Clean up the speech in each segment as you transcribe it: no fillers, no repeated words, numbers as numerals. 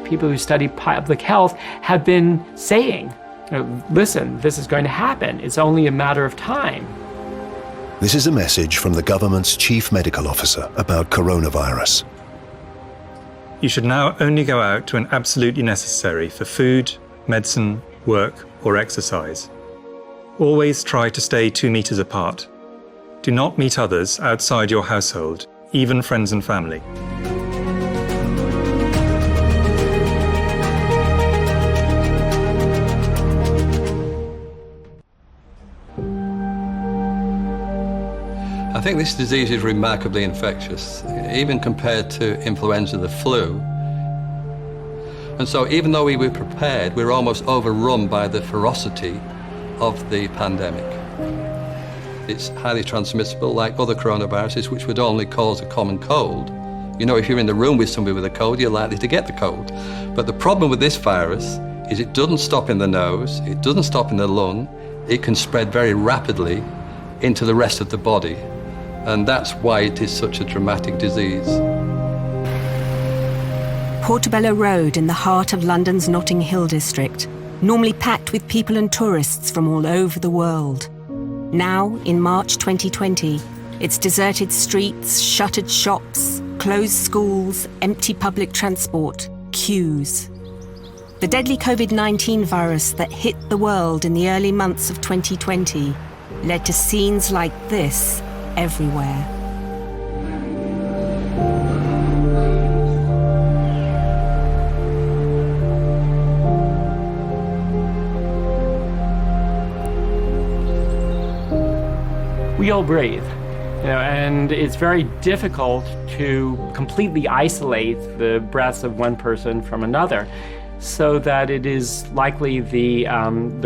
people who study public health have been saying, listen, this is going to happen. It's only a matter of time. This is a message from the government's chief medical officer about coronavirus. You should now only go out to an absolutely necessary for food, medicine, work, or exercise. Always try to stay 2 meters apart. Do not meet others outside your household, even friends and family. I think this disease is remarkably infectious, even compared to influenza, the flu. And so even though we were prepared, we were almost overrun by the ferocity of the pandemic. It's highly transmissible, like other coronaviruses, which would only cause a common cold. You know, if you're in the room with somebody with a cold, you're likely to get the cold. But the problem with this virus is it doesn't stop in the nose, it doesn't stop in the lung, it can spread very rapidly into the rest of the body. And that's why it is such a dramatic disease. Portobello Road in the heart of London's Notting Hill district, normally packed with people and tourists from all over the world. Now, in March 2020, it's deserted streets, shuttered shops, closed schools, empty public transport, queues. The deadly COVID-19 virus that hit the world in the early months of 2020 led to scenes like this everywhere. We all breathe, and it's very difficult to completely isolate the breaths of one person from another, so that it is likely the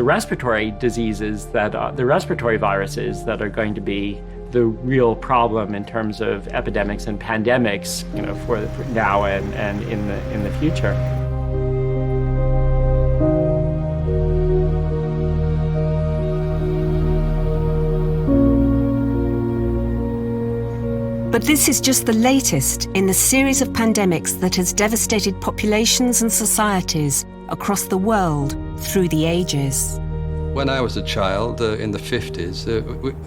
respiratory diseases the respiratory viruses that are going to be the real problem in terms of epidemics and pandemics, for now and in the future. But this is just the latest in the series of pandemics that has devastated populations and societies across the world through the ages. When I was a child, in the 50s,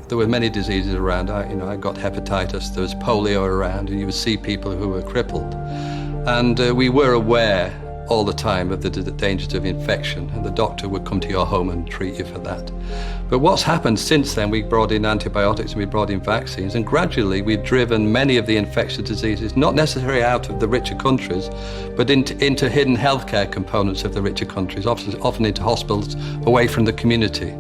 there were many diseases around. I got hepatitis, there was polio around, and you would see people who were crippled. And we were aware all the time of the dangers of infection, and the doctor would come to your home and treat you for that. But what's happened since then, we brought in antibiotics and we brought in vaccines, and gradually we've driven many of the infectious diseases, not necessarily out of the richer countries, but into hidden healthcare components of the richer countries, often into hospitals away from the community.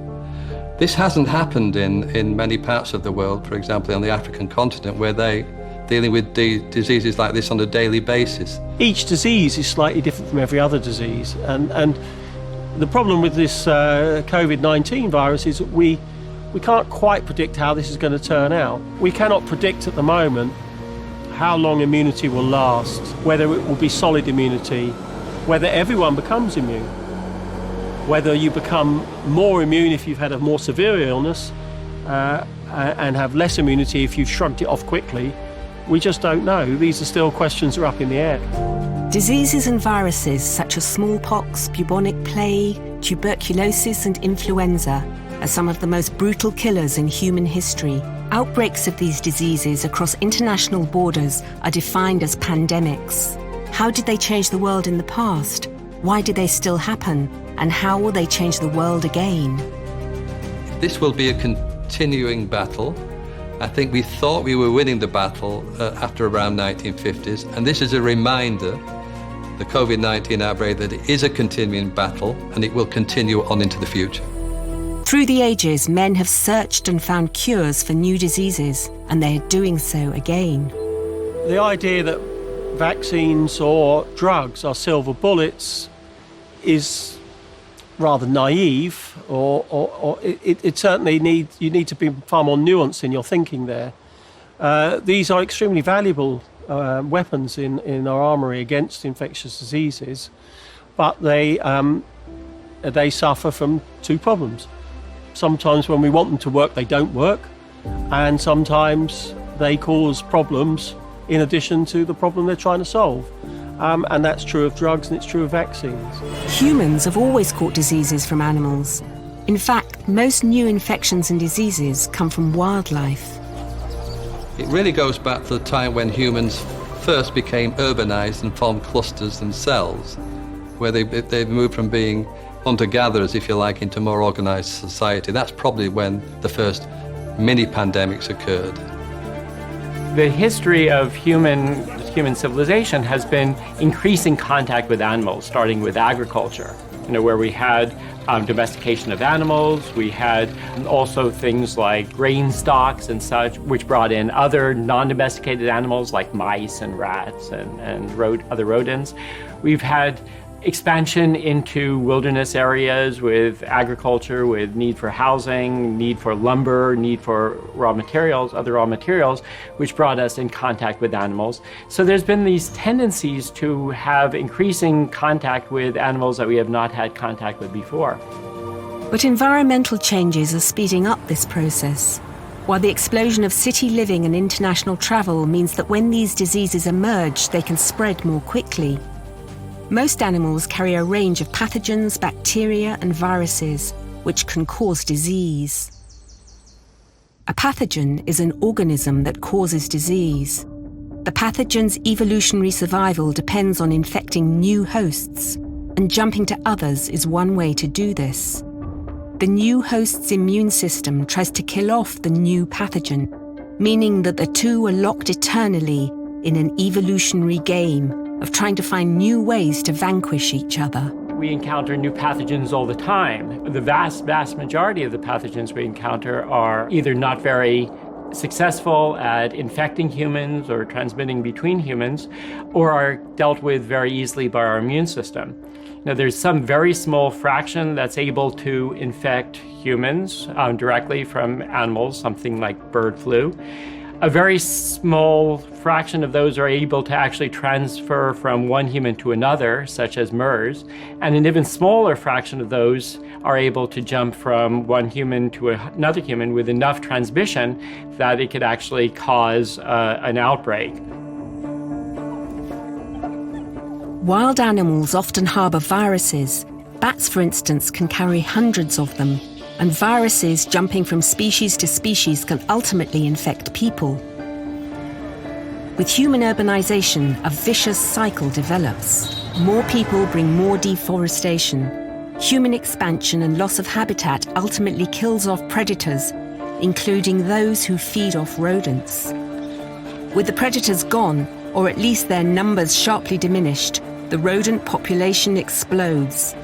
This hasn't happened in many parts of the world, for example on the African continent, where they're dealing with diseases like this on a daily basis. Each disease is slightly different from every other disease, and the problem with this COVID-19 virus is that we can't quite predict how this is going to turn out. We cannot predict at the moment how long immunity will last, whether it will be solid immunity, whether everyone becomes immune, whether you become more immune if you've had a more severe illness and have less immunity if you've shrugged it off quickly. We just don't know. These are still questions that are up in the air. Diseases and viruses such as smallpox, bubonic plague, tuberculosis and influenza are some of the most brutal killers in human history. Outbreaks of these diseases across international borders are defined as pandemics. How did they change the world in the past? Why do they still happen? And how will they change the world again? This will be a continuing battle. I think we thought we were winning the battle after around 1950s, and this is a reminder, the COVID-19 outbreak, that it is a continuing battle and it will continue on into the future. Through the ages, men have searched and found cures for new diseases, and they are doing so again. The idea that vaccines or drugs are silver bullets is rather naive, or it certainly you need to be far more nuanced in your thinking there. These are extremely valuable weapons in our armoury against infectious diseases, but they suffer from two problems. Sometimes when we want them to work, they don't work, and sometimes they cause problems in addition to the problem they're trying to solve. and that's true of drugs and it's true of vaccines. Humans have always caught diseases from animals. In fact, most new infections and diseases come from wildlife. It really goes back to the time when humans first became urbanized and formed clusters themselves, where they moved from being hunter-gatherers, if you like, into more organized society. That's probably when the first mini-pandemics occurred. The history of human civilization has been increasing contact with animals, starting with agriculture, where we had domestication of animals. We had also things like grain stocks and such, which brought in other non-domesticated animals like mice and rats and other rodents. We've had expansion into wilderness areas with agriculture, with need for housing, need for lumber, need for other raw materials, which brought us in contact with animals. So there's been these tendencies to have increasing contact with animals that we have not had contact with before. But environmental changes are speeding up this process, while the explosion of city living and international travel means that when these diseases emerge, they can spread more quickly. Most animals carry a range of pathogens, bacteria, and viruses, which can cause disease. A pathogen is an organism that causes disease. The pathogen's evolutionary survival depends on infecting new hosts, and jumping to others is one way to do this. The new host's immune system tries to kill off the new pathogen, meaning that the two are locked eternally in an evolutionary game of trying to find new ways to vanquish each other. We encounter new pathogens all the time. The vast majority of the pathogens we encounter are either not very successful at infecting humans or transmitting between humans, or are dealt with very easily by our immune system. Now, there's some very small fraction that's able to infect humans directly from animals, something like bird flu. A very small fraction of those are able to actually transfer from one human to another, such as MERS, and an even smaller fraction of those are able to jump from one human to another human with enough transmission that it could actually cause an outbreak. Wild animals often harbour viruses. Bats, for instance, can carry hundreds of them, and viruses jumping from species to species can ultimately infect people. With human urbanization, a vicious cycle develops. More people bring more deforestation. Human expansion and loss of habitat ultimately kills off predators, including those who feed off rodents. With the predators gone, or at least their numbers sharply diminished, the rodent population explodes.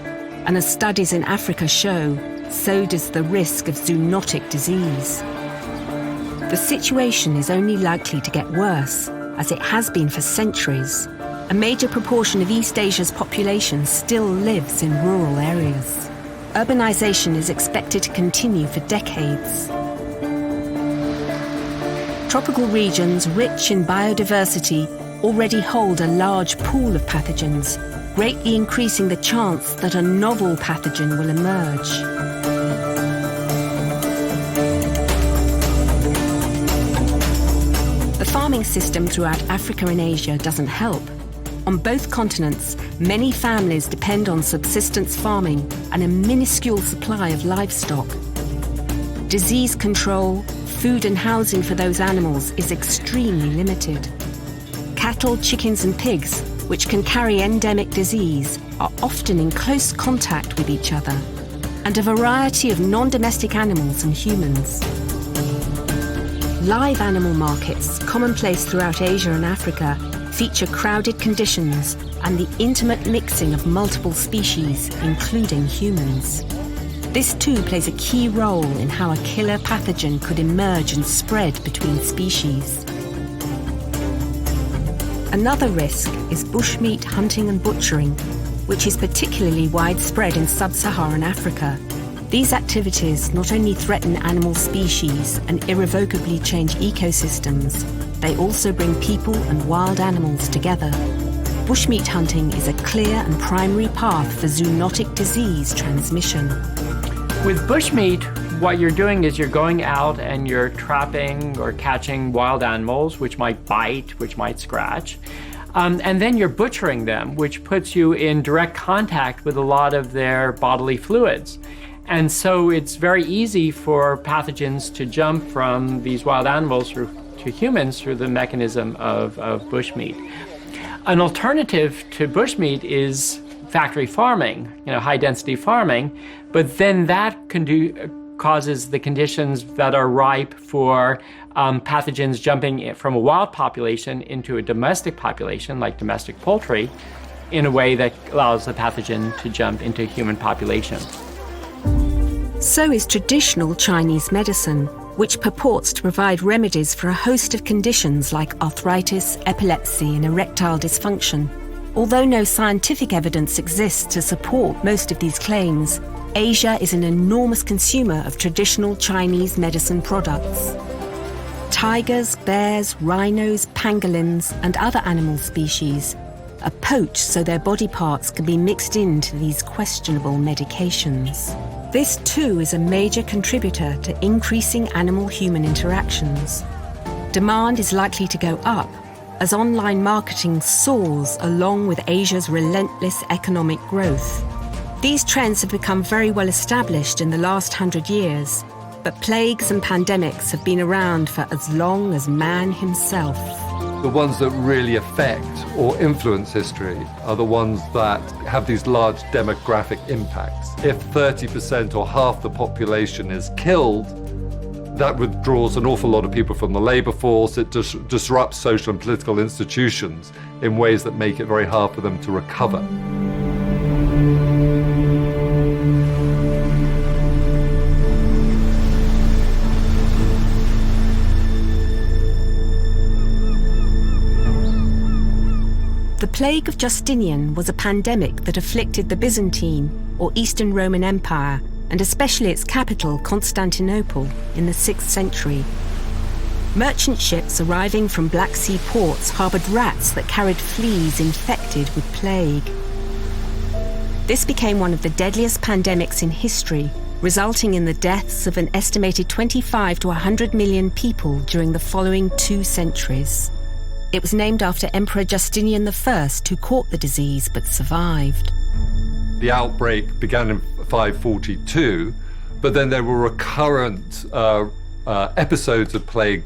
And as studies in Africa show, so does the risk of zoonotic disease. The situation is only likely to get worse, as it has been for centuries. A major proportion of East Asia's population still lives in rural areas. Urbanization is expected to continue for decades. Tropical regions rich in biodiversity already hold a large pool of pathogens, greatly increasing the chance that a novel pathogen will emerge. The farming system throughout Africa and Asia doesn't help. On both continents, many families depend on subsistence farming and a minuscule supply of livestock. Disease control, food and housing for those animals is extremely limited. Cattle, chickens and pigs, which can carry endemic disease, are often in close contact with each other, and a variety of non-domestic animals and humans. Live animal markets, commonplace throughout Asia and Africa, feature crowded conditions and the intimate mixing of multiple species, including humans. This too plays a key role in how a killer pathogen could emerge and spread between species. Another risk is bushmeat hunting and butchering, which is particularly widespread in sub-Saharan Africa. These activities not only threaten animal species and irrevocably change ecosystems, they also bring people and wild animals together. Bushmeat hunting is a clear and primary path for zoonotic disease transmission. With bushmeat, what you're doing is you're going out and you're trapping or catching wild animals, which might bite, which might scratch. And then you're butchering them, which puts you in direct contact with a lot of their bodily fluids. And so it's very easy for pathogens to jump from these wild animals to humans through the mechanism of bushmeat. An alternative to bushmeat is factory farming, high-density farming, but then that causes the conditions that are ripe for pathogens jumping from a wild population into a domestic population, like domestic poultry, in a way that allows the pathogen to jump into human population. So is traditional Chinese medicine, which purports to provide remedies for a host of conditions like arthritis, epilepsy, and erectile dysfunction. Although no scientific evidence exists to support most of these claims, Asia is an enormous consumer of traditional Chinese medicine products. Tigers, bears, rhinos, pangolins, and other animal species are poached so their body parts can be mixed into these questionable medications. This too is a major contributor to increasing animal-human interactions. Demand is likely to go up as online marketing soars along with Asia's relentless economic growth. These trends have become very well established in the last 100 years, but plagues and pandemics have been around for as long as man himself. The ones that really affect or influence history are the ones that have these large demographic impacts. If 30% or half the population is killed, that withdraws an awful lot of people from the labor force. It disrupts social and political institutions in ways that make it very hard for them to recover. The plague of Justinian was a pandemic that afflicted the Byzantine or Eastern Roman Empire, and especially its capital, Constantinople, in the 6th century. Merchant ships arriving from Black Sea ports harboured rats that carried fleas infected with plague. This became one of the deadliest pandemics in history, resulting in the deaths of an estimated 25 to 100 million people during the following 2 centuries. It was named after Emperor Justinian I, who caught the disease but survived. The outbreak began in 542, but then there were recurrent episodes of plague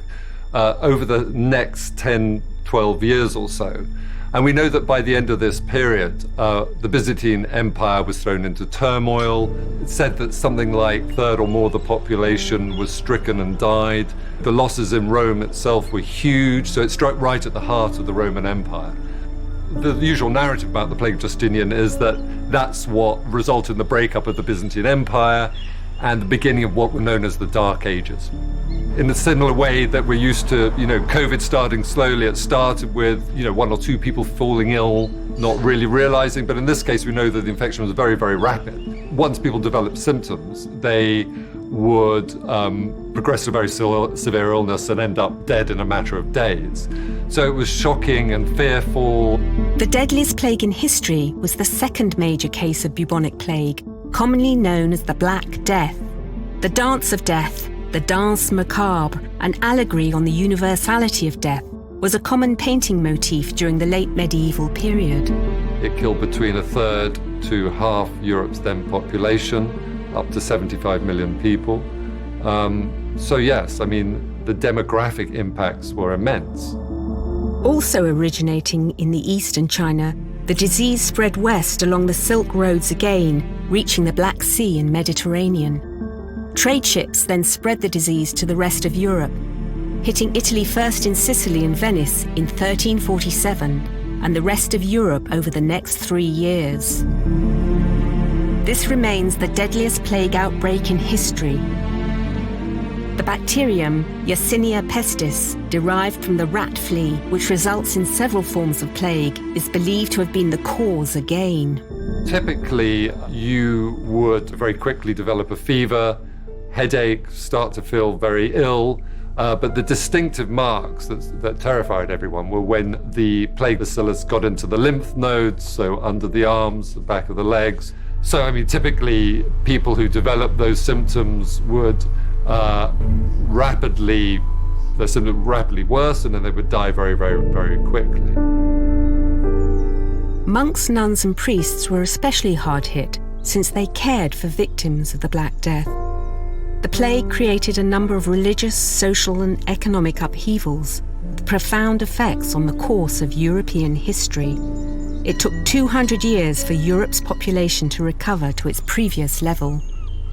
over the next 10, 12 years or so. And we know that by the end of this period, the Byzantine Empire was thrown into turmoil. It's said that something like a third or more of the population was stricken and died. The losses in Rome itself were huge, so it struck right at the heart of the Roman Empire. The usual narrative about the plague of Justinian is that that's what resulted in the breakup of the Byzantine Empire and the beginning of what were known as the Dark Ages. In a similar way that we're used to, COVID starting slowly, it started with, 1 or 2 people falling ill, not really realizing, but in this case we know that the infection was very, very rapid. Once people developed symptoms, they would progress to very severe illness and end up dead in a matter of days. So it was shocking and fearful. The deadliest plague in history was the second major case of bubonic plague, commonly known as the Black Death. The dance of death, the danse macabre, an allegory on the universality of death, was a common painting motif during the late medieval period. It killed between a third to half Europe's then population, up to 75 million people. So yes, the demographic impacts were immense. Also originating in the East and China, the disease spread west along the Silk Roads again, reaching the Black Sea and Mediterranean. Trade ships then spread the disease to the rest of Europe, hitting Italy first in Sicily and Venice in 1347, and the rest of Europe over the next 3 years. This remains the deadliest plague outbreak in history. The bacterium Yersinia pestis, derived from the rat flea, which results in several forms of plague, is believed to have been the cause again. Typically, you would very quickly develop a fever, headache, start to feel very ill, but the distinctive marks that terrified everyone were when the plague bacillus got into the lymph nodes, so under the arms, the back of the legs. So, typically, people who developed those symptoms would rapidly worsen and they would die very, very, very quickly. Monks, nuns and priests were especially hard hit since they cared for victims of the Black Death. The plague created a number of religious, social and economic upheavals, with profound effects on the course of European history. It took 200 years for Europe's population to recover to its previous level.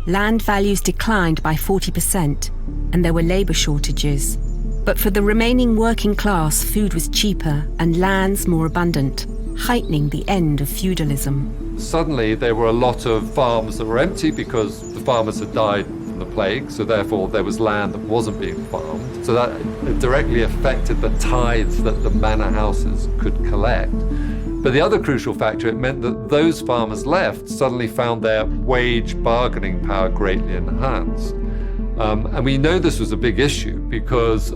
Land values declined by 40%, and there were labour shortages. But for the remaining working class, food was cheaper and lands more abundant, heightening the end of feudalism. Suddenly there were a lot of farms that were empty because the farmers had died from the plague, so therefore there was land that wasn't being farmed. So that directly affected the tithes that the manor houses could collect. But the other crucial factor, it meant that those farmers left suddenly found their wage bargaining power greatly enhanced. And we know this was a big issue because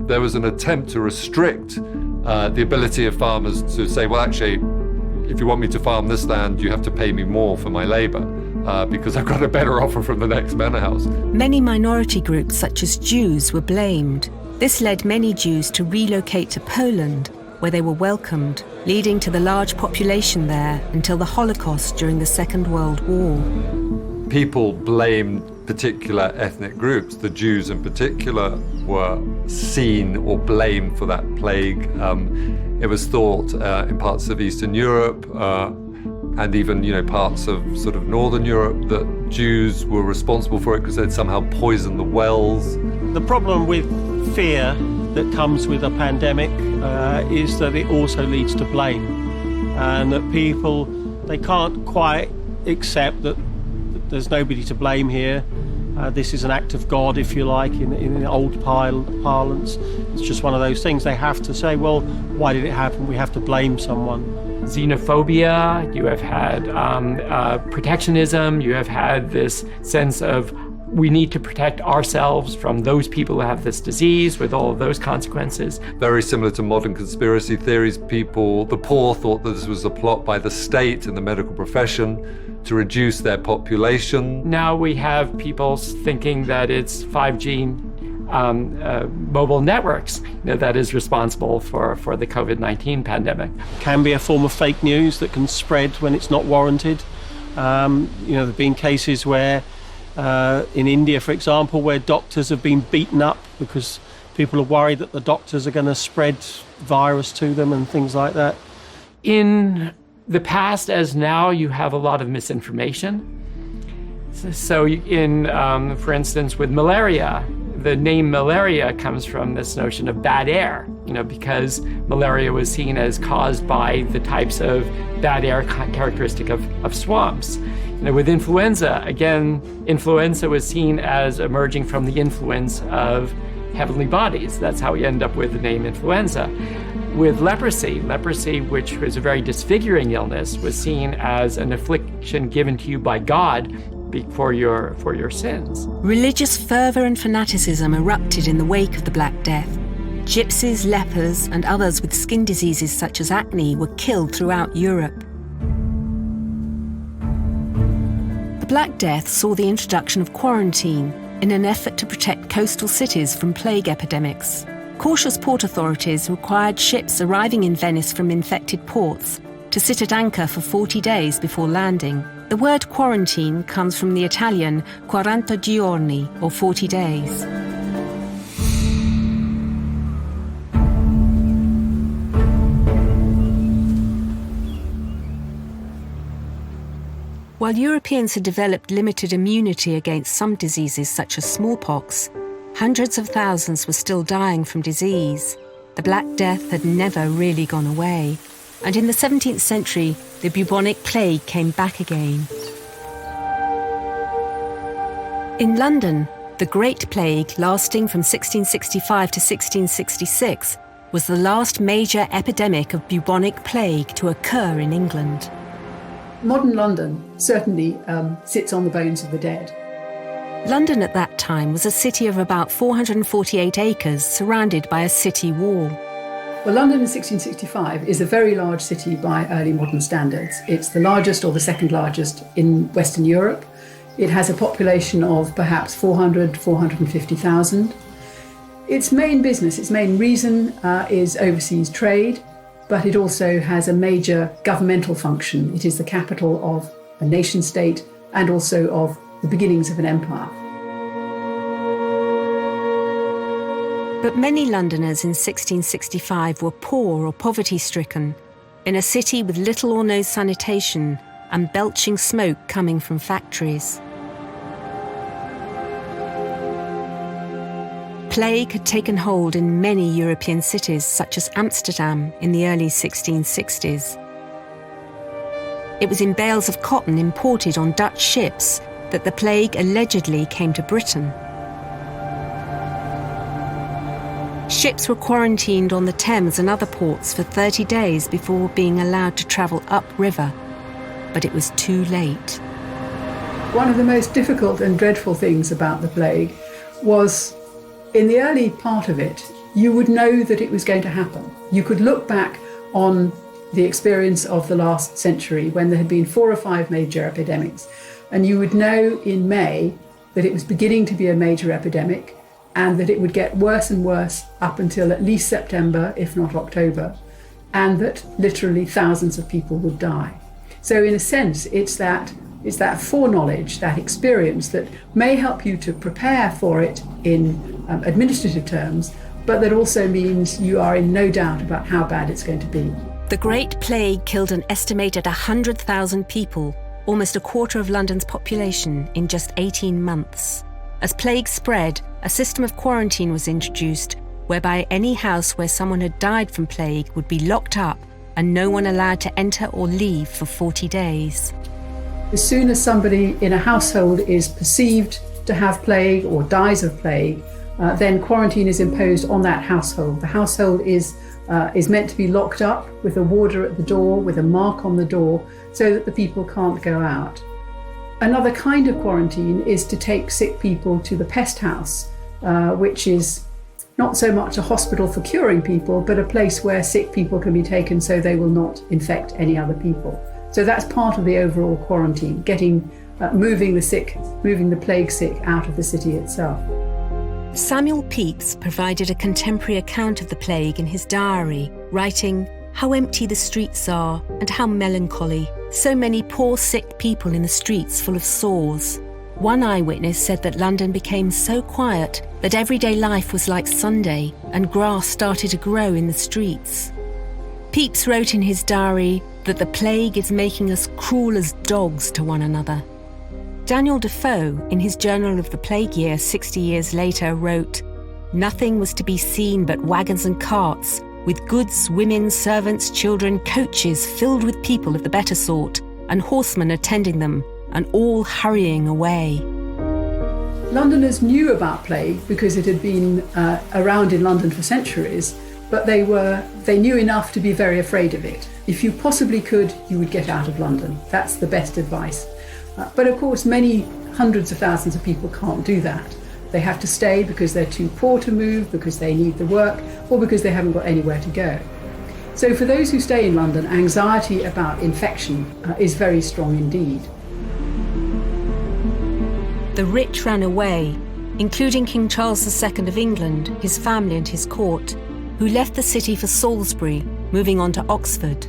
there was an attempt to restrict the ability of farmers to say, well, actually, if you want me to farm this land, you have to pay me more for my labour because I've got a better offer from the next manor house. Many minority groups, such as Jews, were blamed. This led many Jews to relocate to Poland, where they were welcomed, leading to the large population there until the Holocaust during the Second World War. People blamed particular ethnic groups. The Jews in particular were seen or blamed for that plague. It was thought in parts of Eastern Europe and even parts of sort of Northern Europe that Jews were responsible for it because they'd somehow poisoned the wells. The problem with fear that comes with a pandemic is that it also leads to blame, and that people, they can't quite accept that there's nobody to blame here. This is an act of God, if you like, in old parlance. It's just one of those things. They have to say, well, why did it happen? We have to blame someone. Xenophobia, you have had protectionism, you have had this sense of we need to protect ourselves from those people who have this disease with all of those consequences. Very similar to modern conspiracy theories, the poor thought that this was a plot by the state and the medical profession to reduce their population. Now we have people thinking that it's 5G mobile networks that is responsible for the COVID-19 pandemic. Can be a form of fake news that can spread when it's not warranted. There have been cases where in India, for example, where doctors have been beaten up because people are worried that the doctors are going to spread virus to them and things like that. In the past as now, you have a lot of misinformation. So for instance, with malaria, the name malaria comes from this notion of bad air, because malaria was seen as caused by the types of bad air characteristic of swamps. With influenza, again, influenza was seen as emerging from the influence of heavenly bodies. That's how we end up with the name influenza. With leprosy, which was a very disfiguring illness, was seen as an affliction given to you by God for your sins. Religious fervour and fanaticism erupted in the wake of the Black Death. Gypsies, lepers and others with skin diseases such as acne were killed throughout Europe. The Black Death saw the introduction of quarantine in an effort to protect coastal cities from plague epidemics. Cautious port authorities required ships arriving in Venice from infected ports to sit at anchor for 40 days before landing. The word quarantine comes from the Italian 40 giorni, or 40 days. While Europeans had developed limited immunity against some diseases such as smallpox, hundreds of thousands were still dying from disease. The Black Death had never really gone away, and in the 17th century, the bubonic plague came back again. In London, the Great Plague, lasting from 1665 to 1666, was the last major epidemic of bubonic plague to occur in England. Modern London certainly sits on the bones of the dead. London at that time was a city of about 448 acres surrounded by a city wall. Well, London in 1665 is a very large city by early modern standards. It's the largest or the second largest in Western Europe. It has a population of perhaps 450,000. Its main business, its main reason is overseas trade. but it also has a major governmental function. It is the capital of a nation state and also of the beginnings of an empire. But many Londoners in 1665 were poor or poverty-stricken, in a city with little or no sanitation and belching smoke coming from factories. Plague had taken hold in many European cities, such as Amsterdam in the early 1660s. It was in bales of cotton imported on Dutch ships that the plague allegedly came to Britain. Ships were quarantined on the Thames and other ports for 30 days before being allowed to travel upriver, but it was too late. One of the most difficult and dreadful things about the plague was, in the early part of it, you would know that it was going to happen. You could look back on the experience of the last century when there had been 4 or 5 major epidemics, and you would know in May that it was beginning to be a major epidemic and that it would get worse and worse up until at least September, if not October, and that literally thousands of people would die. So in a sense, it's that foreknowledge, that experience that may help you to prepare for it in administrative terms, but that also means you are in no doubt about how bad it's going to be. The Great Plague killed an estimated 100,000 people, almost a quarter of London's population, in just 18 months. As plague spread, a system of quarantine was introduced, whereby any house where someone had died from plague would be locked up and no one allowed to enter or leave for 40 days. As soon as somebody in a household is perceived to have plague or dies of plague, then quarantine is imposed on that household. The household is meant to be locked up with a warder at the door, with a mark on the door, so that the people can't go out. Another kind of quarantine is to take sick people to the pest house, which is not so much a hospital for curing people, but a place where sick people can be taken so they will not infect any other people. So that's part of the overall quarantine, moving the plague sick out of the city itself. Samuel Pepys provided a contemporary account of the plague in his diary, writing, "How empty the streets are, and how melancholy. So many poor sick people in the streets full of sores." One eyewitness said that London became so quiet that everyday life was like Sunday and grass started to grow in the streets. Pepys wrote in his diary that the plague is making us cruel as dogs to one another. Daniel Defoe, in his Journal of the Plague Year 60 years later, wrote, "Nothing was to be seen but wagons and carts, with goods, women, servants, children, coaches filled with people of the better sort, and horsemen attending them, and all hurrying away." Londoners knew about plague because it had been around in London for centuries, but they knew enough to be very afraid of it. If you possibly could, you would get out of London. That's the best advice. But of course, many hundreds of thousands of people can't do that. They have to stay because they're too poor to move, because they need the work, or because they haven't got anywhere to go. So for those who stay in London, anxiety about infection is very strong indeed. The rich ran away, including King Charles II of England, his family and his court, who left the city for Salisbury, moving on to Oxford.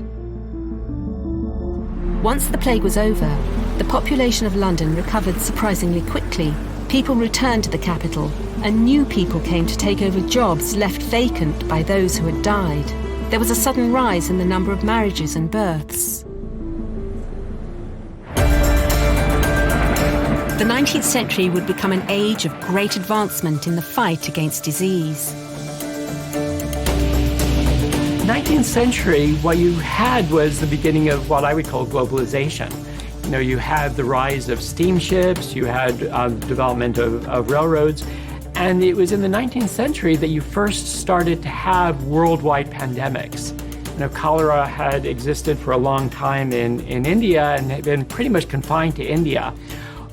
Once the plague was over, the population of London recovered surprisingly quickly. People returned to the capital, and new people came to take over jobs left vacant by those who had died. There was a sudden rise in the number of marriages and births. The 19th century would become an age of great advancement in the fight against disease. 19th century, what you had was the beginning of what I would call globalization. You know, you had the rise of steamships, you had development of railroads, and it was in the 19th century that you first started to have worldwide pandemics. You know, cholera had existed for a long time in India and had been pretty much confined to India.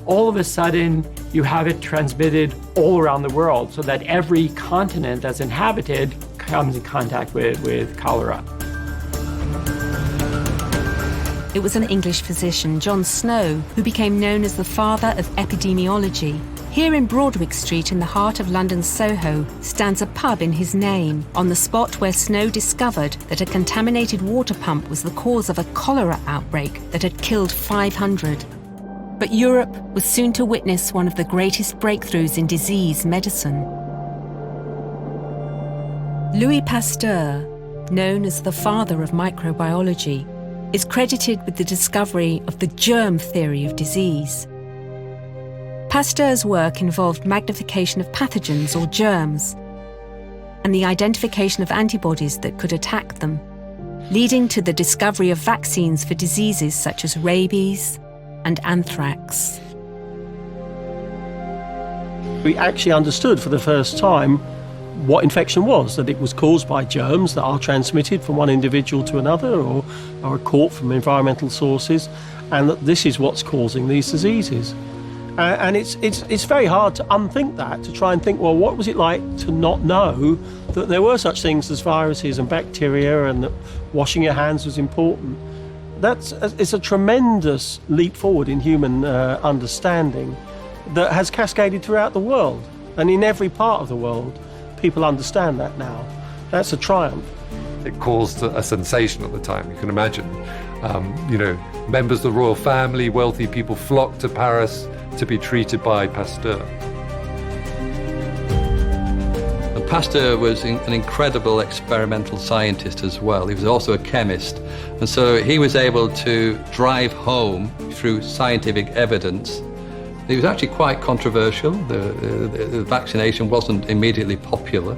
All of a sudden, you have it transmitted all around the world, so that every continent that's inhabited comes in contact with cholera. It was an English physician, John Snow, who became known as the father of epidemiology. Here in Broadwick Street in the heart of London's Soho stands a pub in his name, on the spot where Snow discovered that a contaminated water pump was the cause of a cholera outbreak that had killed 500. But Europe was soon to witness one of the greatest breakthroughs in disease medicine. Louis Pasteur, known as the father of microbiology, is credited with the discovery of the germ theory of disease. Pasteur's work involved magnification of pathogens or germs and the identification of antibodies that could attack them, leading to the discovery of vaccines for diseases such as rabies and anthrax. We actually understood for the first time what infection was, that it was caused by germs that are transmitted from one individual to another or are caught from environmental sources, and that this is what's causing these diseases. And it's very hard to unthink that, to try and think, well, what was it like to not know that there were such things as viruses and bacteria, and that washing your hands was important. It's a tremendous leap forward in human understanding that has cascaded throughout the world. And in every part of the world, people understand that now. That's a triumph. It caused a sensation at the time, you can imagine. Members of the royal family, wealthy people flocked to Paris to be treated by Pasteur. And Pasteur was an incredible experimental scientist as well. He was also a chemist. And so he was able to drive home through scientific evidence. It was actually quite controversial. The vaccination wasn't immediately popular.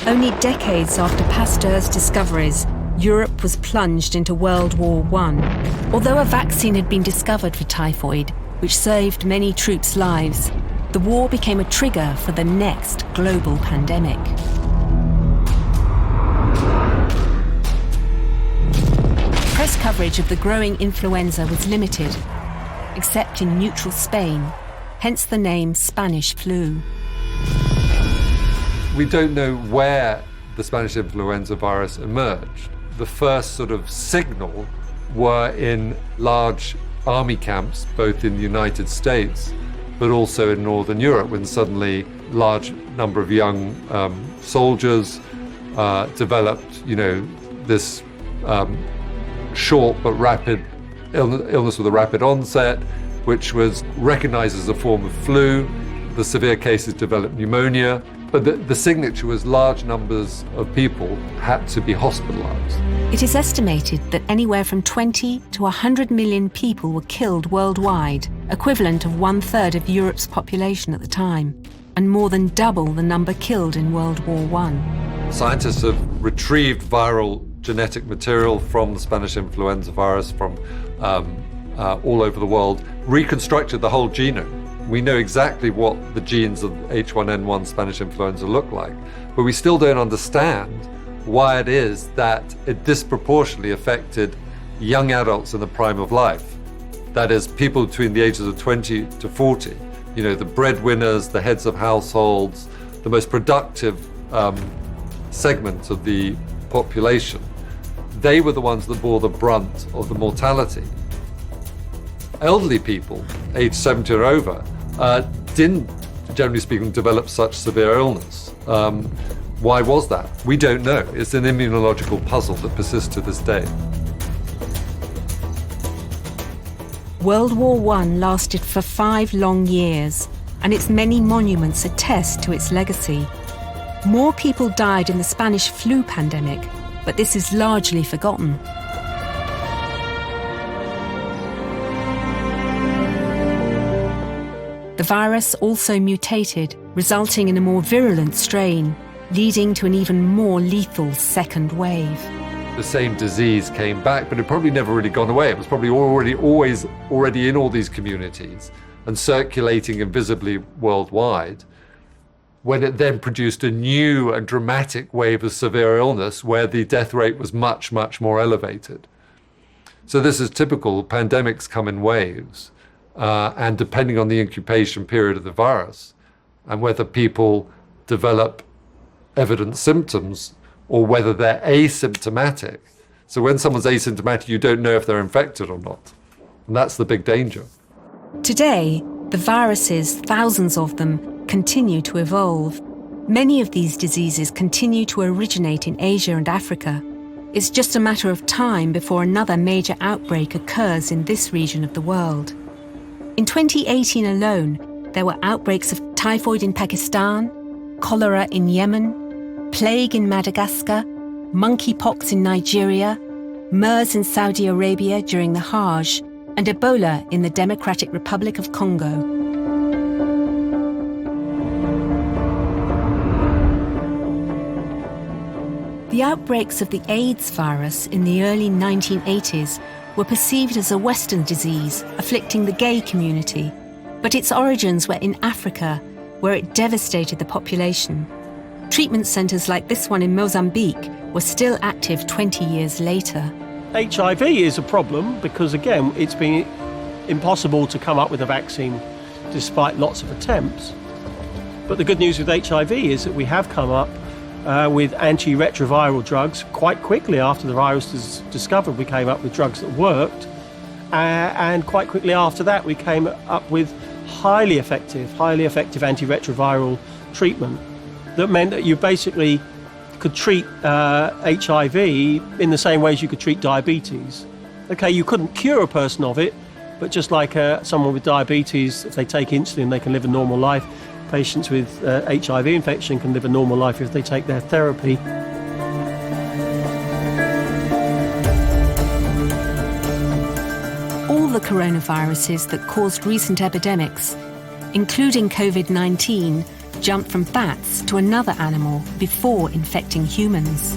Only decades after Pasteur's discoveries, Europe was plunged into World War I. Although a vaccine had been discovered for typhoid, which saved many troops' lives, the war became a trigger for the next global pandemic. Press coverage of the growing influenza was limited, except in neutral Spain, hence the name Spanish flu. We don't know where the Spanish influenza virus emerged. The first sort of signal were in large army camps, both in the United States, but also in Northern Europe, when suddenly large number of young soldiers developed, this short but rapid illness with a rapid onset, which was recognized as a form of flu. The severe cases developed pneumonia, but the signature was large numbers of people had to be hospitalized. It is estimated that anywhere from 20 to 100 million people were killed worldwide, equivalent of 1/3 of Europe's population at the time, and more than double the number killed in World War I. Scientists have retrieved viral genetic material from the Spanish influenza virus from all over the world, reconstructed the whole genome. We know exactly what the genes of H1N1 Spanish influenza look like, but we still don't understand why it is that it disproportionately affected young adults in the prime of life. That is, people between the ages of 20 to 40, the breadwinners, the heads of households, the most productive segment of the population. They were the ones that bore the brunt of the mortality. Elderly people, aged 70 or over, didn't, generally speaking, develop such severe illness. Why was that? We don't know. It's an immunological puzzle that persists to this day. World War I lasted for 5 long years, and its many monuments attest to its legacy. More people died in the Spanish flu pandemic, but this is largely forgotten. The virus also mutated, resulting in a more virulent strain, leading to an even more lethal second wave. The same disease came back, but it probably never really gone away. It was probably already in all these communities and circulating invisibly worldwide, when it then produced a new and dramatic wave of severe illness where the death rate was much, much more elevated. So this is typical. Pandemics come in waves. And depending on the incubation period of the virus and whether people develop evident symptoms or whether they're asymptomatic. So when someone's asymptomatic, you don't know if they're infected or not. And that's the big danger. Today, The viruses, thousands of them, continue to evolve. Many of these diseases continue to originate in Asia and Africa. It's just a matter of time before another major outbreak occurs in this region of the world. In 2018 alone, there were outbreaks of typhoid in Pakistan, cholera in Yemen, plague in Madagascar, monkeypox in Nigeria, MERS in Saudi Arabia during the Hajj, and Ebola in the Democratic Republic of Congo. The outbreaks of the AIDS virus in the early 1980s were perceived as a Western disease afflicting the gay community, but its origins were in Africa, where it devastated the population. Treatment centres like this one in Mozambique were still active 20 years later. HIV is a problem because, again, it's been impossible to come up with a vaccine despite lots of attempts. But the good news with HIV is that we have come up with antiretroviral drugs quite quickly after the virus was discovered. We came up with drugs that worked, and quite quickly after that we came up with highly effective antiretroviral treatment that meant that you basically could treat HIV in the same way as you could treat diabetes. Okay, you couldn't cure a person of it, but just like someone with diabetes, if they take insulin, they can live a normal life. Patients with HIV infection can live a normal life if they take their therapy. All the coronaviruses that caused recent epidemics, including COVID-19, jumped from bats to another animal before infecting humans.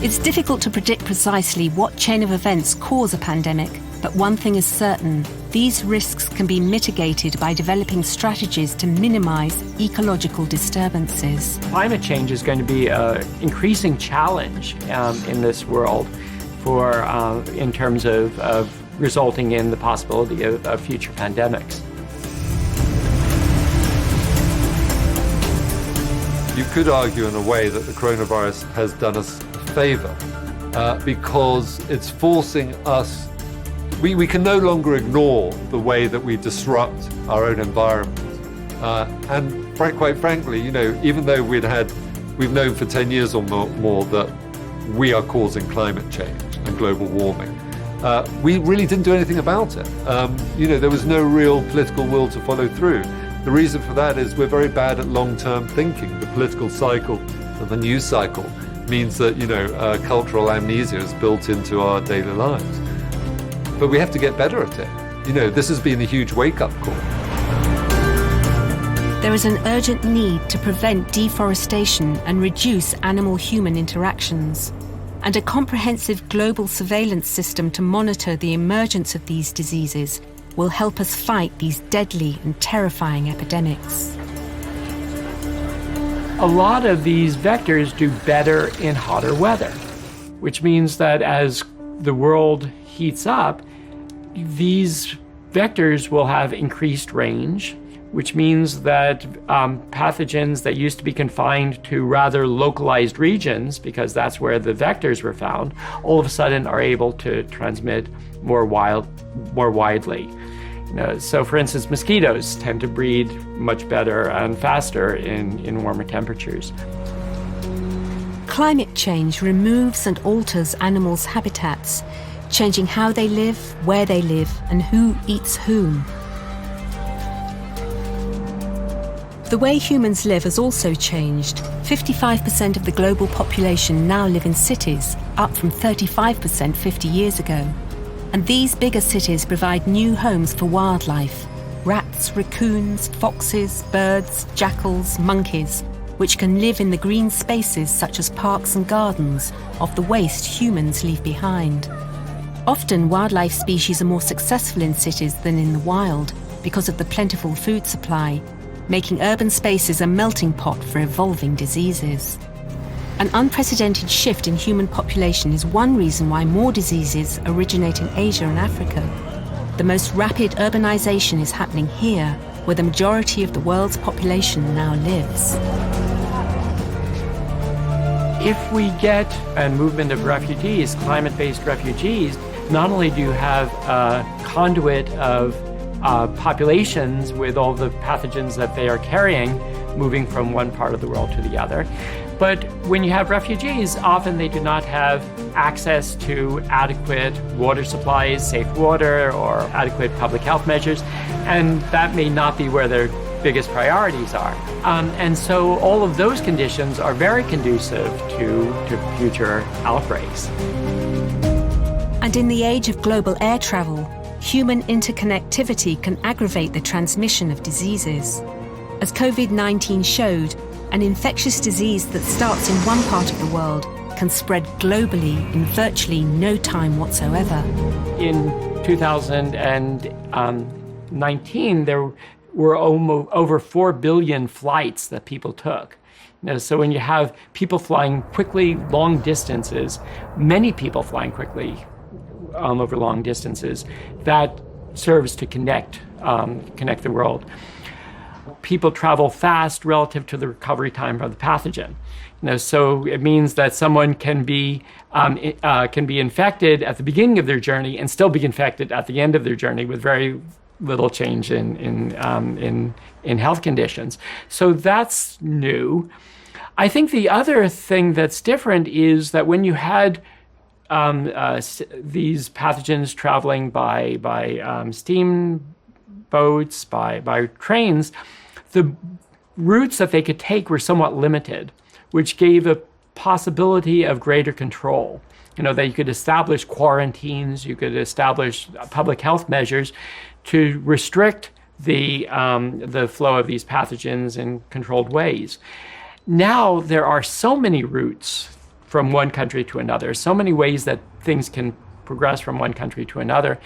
It's difficult to predict precisely what chain of events cause a pandemic, but one thing is certain: these risks can be mitigated by developing strategies to minimize ecological disturbances. Climate change is going to be an increasing challenge in this world in terms of resulting in the possibility of future pandemics. You could argue in a way that the coronavirus has done us a favor because it's forcing us. We can no longer ignore the way that we disrupt our own environment. And quite frankly, even though we've known for 10 years or more that we are causing climate change and global warming, we really didn't do anything about it. There was no real political will to follow through. The reason for that is we're very bad at long-term thinking. The political cycle and the news cycle means that, cultural amnesia is built into our daily lives. But we have to get better at it. This has been a huge wake-up call. There is an urgent need to prevent deforestation and reduce animal-human interactions, and a comprehensive global surveillance system to monitor the emergence of these diseases will help us fight these deadly and terrifying epidemics. A lot of these vectors do better in hotter weather, which means that as the world heats up, these vectors will have increased range, which means that pathogens that used to be confined to rather localized regions, because that's where the vectors were found, all of a sudden are able to transmit more widely. So for instance, mosquitoes tend to breed much better and faster in warmer temperatures. Climate change removes and alters animals' habitats, changing how they live, where they live, and who eats whom. The way humans live has also changed. 55% of the global population now live in cities, up from 35% 50 years ago. And these bigger cities provide new homes for wildlife: rats, raccoons, foxes, birds, jackals, monkeys, which can live in the green spaces such as parks and gardens of the waste humans leave behind. Often wildlife species are more successful in cities than in the wild because of the plentiful food supply, making urban spaces a melting pot for evolving diseases. An unprecedented shift in human population is one reason why more diseases originate in Asia and Africa. The most rapid urbanization is happening here, where the majority of the world's population now lives. If we get a movement of refugees, climate-based refugees, not only do you have a conduit of populations with all the pathogens that they are carrying, moving from one part of the world to the other, but when you have refugees, often they do not have access to adequate water supplies, safe water, or adequate public health measures, and that may not be where their biggest priorities are. And so all of those conditions are very conducive to future outbreaks. And in the age of global air travel, human interconnectivity can aggravate the transmission of diseases. As COVID-19 showed, an infectious disease that starts in one part of the world can spread globally in virtually no time whatsoever. In 2019, there were over 4 billion flights that people took. So when you have people flying quickly long distances, many people flying quickly over long distances, that serves to connect the world. People travel fast relative to the recovery time of the pathogen. So it means that someone can be infected at the beginning of their journey and still be infected at the end of their journey with very little change in health conditions. So that's new. I think the other thing that's different is that when you had these pathogens traveling by steam boats, by trains, the routes that they could take were somewhat limited, which gave a possibility of greater control. That you could establish quarantines, you could establish public health measures to restrict the flow of these pathogens in controlled ways. Now there are so many routes from one country to another, so many ways that things can progress from one country to another,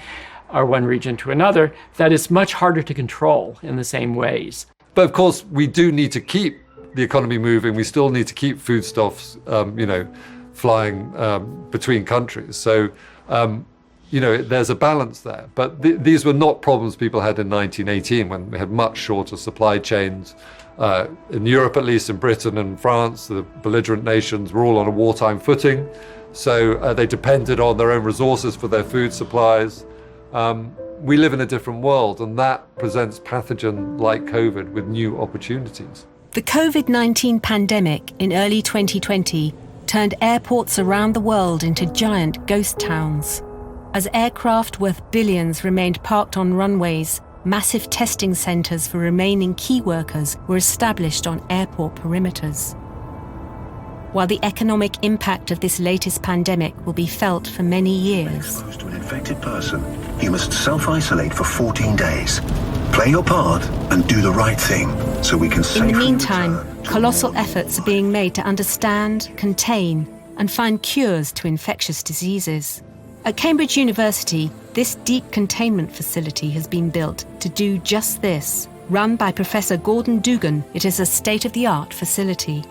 or one region to another, that it's much harder to control in the same ways. But of course, we do need to keep the economy moving. We still need to keep foodstuffs, flying between countries. So, there's a balance there. But these were not problems people had in 1918, when we had much shorter supply chains. In Europe, at least in Britain and France, the belligerent nations were all on a wartime footing. So they depended on their own resources for their food supplies. We live in a different world, and that presents pathogen like COVID with new opportunities. The COVID-19 pandemic in early 2020 turned airports around the world into giant ghost towns. As aircraft worth billions remained parked on runways, massive testing centres for remaining key workers were established on airport perimeters. While the economic impact of this latest pandemic will be felt for many years. Exposed to an infected person, you must self-isolate for 14 days. Play your part and do the right thing so we can safely In the meantime, return to colossal normal. efforts are being made to understand, contain, and find cures to infectious diseases. At Cambridge University, this deep containment facility has been built to do just this. Run by Professor Gordon Dugan, it is a state-of-the-art facility.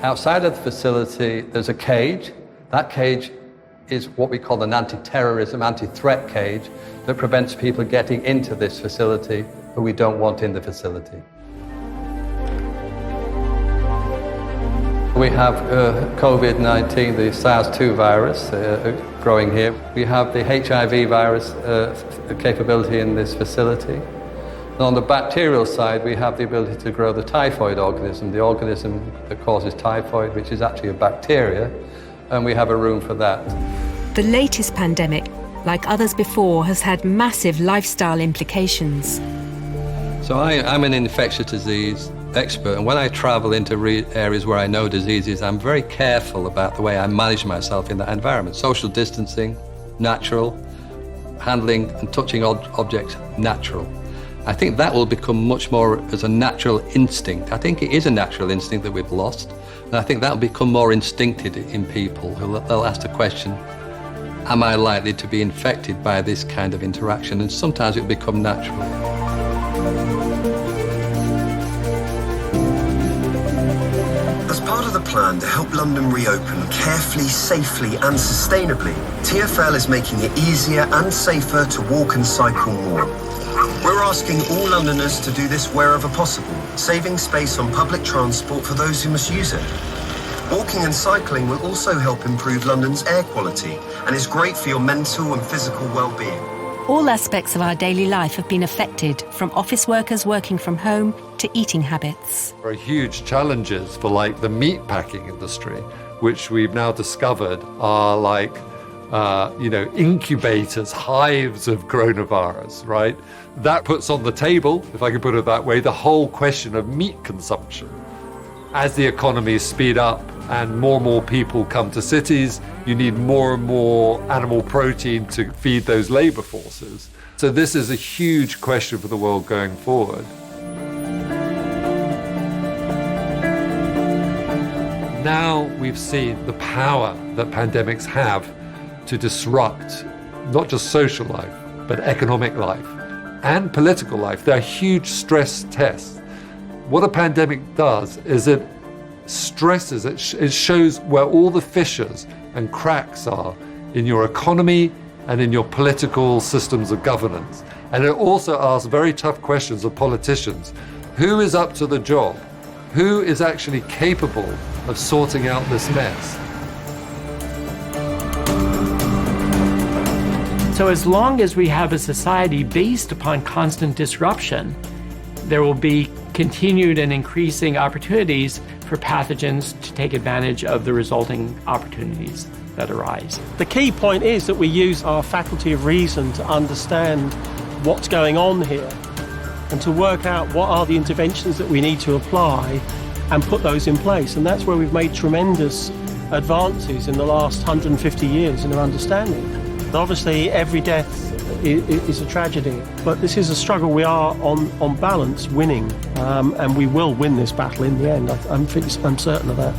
Outside of the facility, there's a cage. That cage is what we call an anti-terrorism, anti-threat cage that prevents people getting into this facility who we don't want in the facility. We have COVID-19, the SARS-2 virus growing here. We have the HIV virus capability in this facility. And on the bacterial side, we have the ability to grow the typhoid organism, the organism that causes typhoid, which is actually a bacteria, and we have a room for that. The latest pandemic, like others before, has had massive lifestyle implications. So I'm an infectious disease expert, and when I travel into areas where I know diseases, I'm very careful about the way I manage myself in that environment. Social distancing, natural. Handling and touching objects, natural. I think that will become much more as a natural instinct. I think it is a natural instinct that we've lost, and I think that will become more instinctive in people. They'll ask the question, am I likely to be infected by this kind of interaction? And sometimes it will become natural. As part of the plan to help London reopen carefully, safely and sustainably, TfL is making it easier and safer to walk and cycle more. We're asking all Londoners to do this wherever possible, saving space on public transport for those who must use it. Walking and cycling will also help improve London's air quality and is great for your mental and physical well-being. All aspects of our daily life have been affected, from office workers working from home to eating habits. There are huge challenges for like the meat packing industry, which we've now discovered are like, incubators, hives of coronavirus, right? That puts on the table, if I can put it that way, the whole question of meat consumption. As the economies speed up and more people come to cities, you need more and more animal protein to feed those labor forces. So this is a huge question for the world going forward. Now we've seen the power that pandemics have to disrupt not just social life, but economic life and political life. They're huge stress tests. What a pandemic does is it stresses, it shows where all the fissures and cracks are in your economy and in your political systems of governance. And it also asks very tough questions of politicians. Who is up to the job? Who is actually capable of sorting out this mess? So as long as we have a society based upon constant disruption, there will be continued and increasing opportunities for pathogens to take advantage of the resulting opportunities that arise. The key point is that we use our faculty of reason to understand what's going on here and to work out what are the interventions that we need to apply and put those in place. And that's where we've made tremendous advances in the last 150 years in our understanding. Obviously, every death is a tragedy, but this is a struggle we are, on balance, winning, and we will win this battle in the end. I'm certain of that.